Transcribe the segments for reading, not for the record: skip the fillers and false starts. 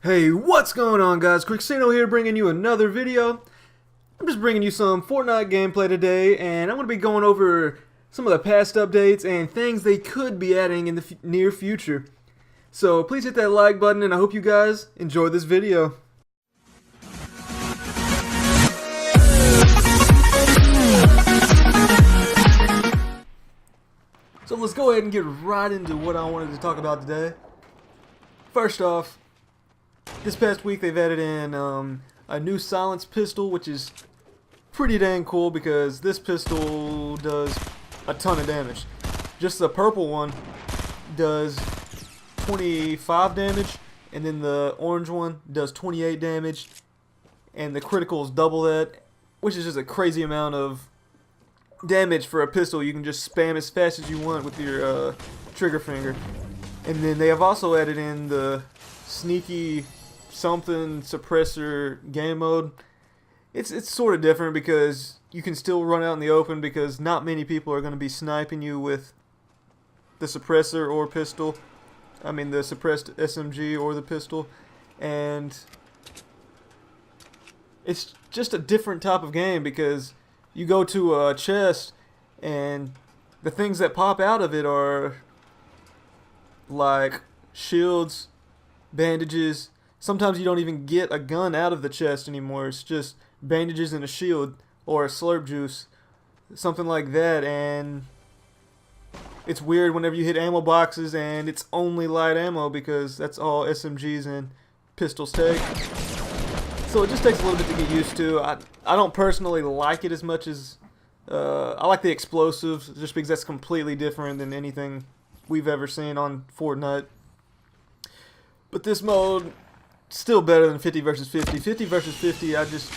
Hey, what's going on, guys? Crixino here, bringing you another video. I'm just bringing you some Fortnite gameplay today, and I'm going to be going over some of the past updates and things they could be adding in the near future. So please hit that like button, and I hope you guys enjoy this video. So let's go ahead and get right into what I wanted to talk about today. First off, this past week they've added in a new silence pistol, which is pretty dang cool because this pistol does a ton of damage. Just the purple one does 25 damage, and then the orange one does 28 damage, and the critical is double that, which is just a crazy amount of damage for a pistol. You can just spam as fast as you want with your trigger finger. And then they have also added in the sneaky something suppressor game mode. It's sort of different because you can still run out in the open because not many people are going to be sniping you with the suppressor or pistol. I mean the suppressed SMG or the pistol. And it's just a different type of game because you go to a chest and the things that pop out of it are like shields, bandages. Sometimes you don't even get a gun out of the chest anymore. It's just bandages and a shield or a slurp juice, something like that. And it's weird whenever you hit ammo boxes and it's only light ammo because that's all SMGs and pistols take. So it just takes a little bit to get used to. I don't personally like it as much as I like the explosives, just because that's completely different than anything we've ever seen on Fortnite. But this mode, still better than 50 versus 50. 50 versus 50 I just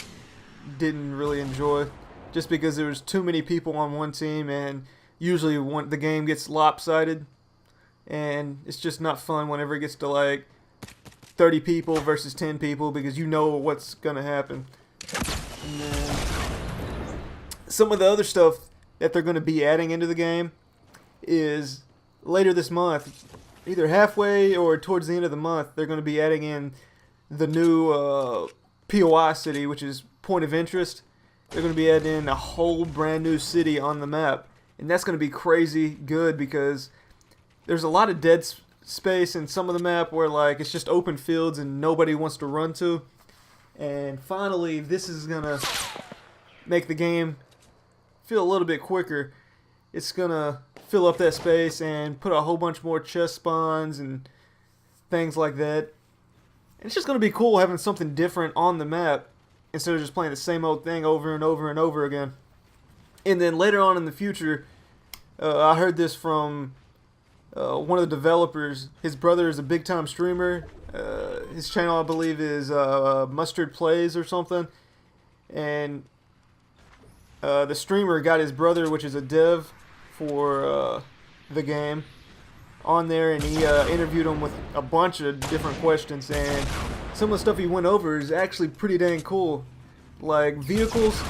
didn't really enjoy, just because there was too many people on one team, and usually when the game gets lopsided, and it's just not fun whenever it gets to like 30 people versus 10 people because you know what's gonna happen. And then some of the other stuff that they're gonna be adding into the game is later this month, either halfway or towards the end of the month, they're going to be adding in the new POI city, which is point of interest. They're going to be adding in a whole brand new city on the map, and that's going to be crazy good because there's a lot of dead space in some of the map where like it's just open fields and nobody wants to run to. And finally, this is going to make the game feel a little bit quicker. It's going to fill up that space and put a whole bunch more chest spawns and things like that. And it's just going to be cool having something different on the map instead of just playing the same old thing over and over and over again. And then later on in the future, I heard this from one of the developers. His brother is a big time streamer. His channel, I believe, is Mustard Plays or something. And the streamer got his brother, which is a dev for the game, on there, and he interviewed him with a bunch of different questions, and some of the stuff he went over is actually pretty dang cool. Like vehicles,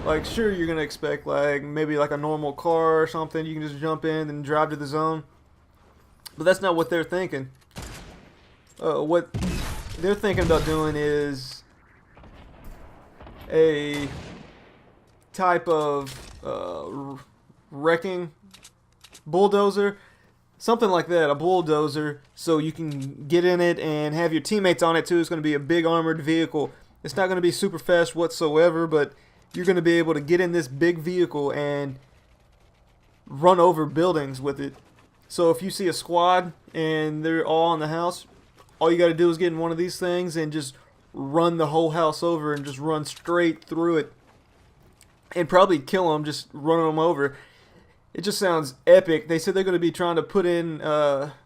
like sure you're gonna expect like maybe like a normal car or something, you can just jump in and drive to the zone, but that's not what they're thinking. What they're thinking about doing is a type of wrecking bulldozer, something like that, a bulldozer, so you can get in it and have your teammates on it too. It's going to be a big armored vehicle. It's not going to be super fast whatsoever, but you're going to be able to get in this big vehicle and run over buildings with it. So if you see a squad and they're all in the house, all you got to do is get in one of these things and just run the whole house over and just run straight through it and probably kill them just running them over. It just sounds epic. They said they're going to be trying to put in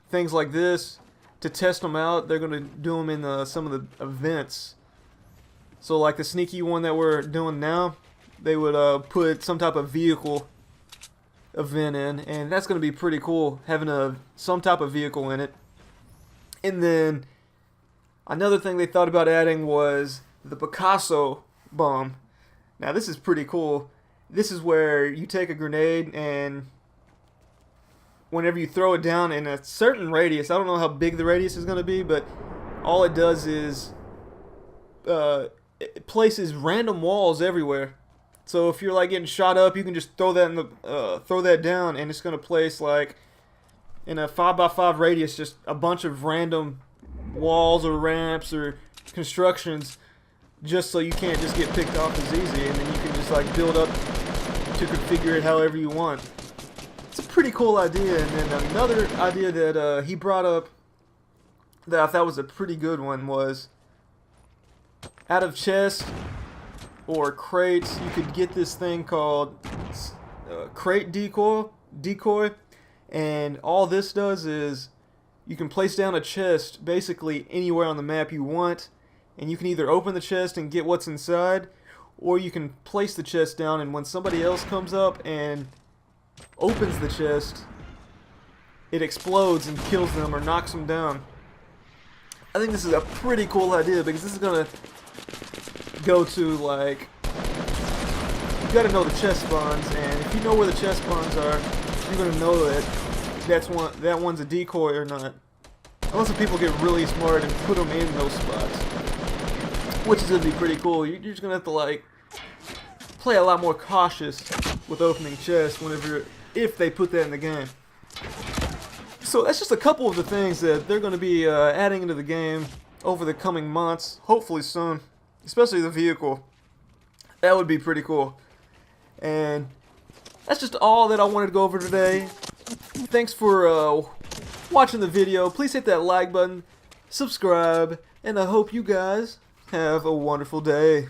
things like this to test them out. They're going to do them in some of the events. So like the sneaky one that we're doing now, they would put some type of vehicle event in, and that's going to be pretty cool, having some type of vehicle in it. And then another thing they thought about adding was the Picasso bomb. Now this is pretty cool. This is where you take a grenade and whenever you throw it down in a certain radius, I don't know how big the radius is going to be, but all it does is it places random walls everywhere. So if you're like getting shot up, you can just throw that in the throw that down, and it's gonna place like in a 5x5 radius just a bunch of random walls or ramps or constructions, just so you can't just get picked off as easy, and then you can just like build up to configure it however you want. It's a pretty cool idea. And then another idea that he brought up that I thought was a pretty good one was, out of chests or crates, you could get this thing called crate decoy, and all this does is you can place down a chest basically anywhere on the map you want, and you can either open the chest and get what's inside, or you can place the chest down, and when somebody else comes up and opens the chest, it explodes and kills them or knocks them down. I think this is a pretty cool idea, because this is gonna go to, like, you gotta know the chest spawns, and if you know where the chest spawns are, you're gonna know that that one's a decoy or not. Unless the people get really smart and put them in those spots, which is gonna be pretty cool. You're just gonna have to like play a lot more cautious with opening chests if they put that in the game. So that's just a couple of the things that they're going to be adding into the game over the coming months, hopefully soon, especially the vehicle. That would be pretty cool. And that's just all that I wanted to go over today. Thanks for watching the video. Please hit that like button, subscribe, and I hope you guys have a wonderful day.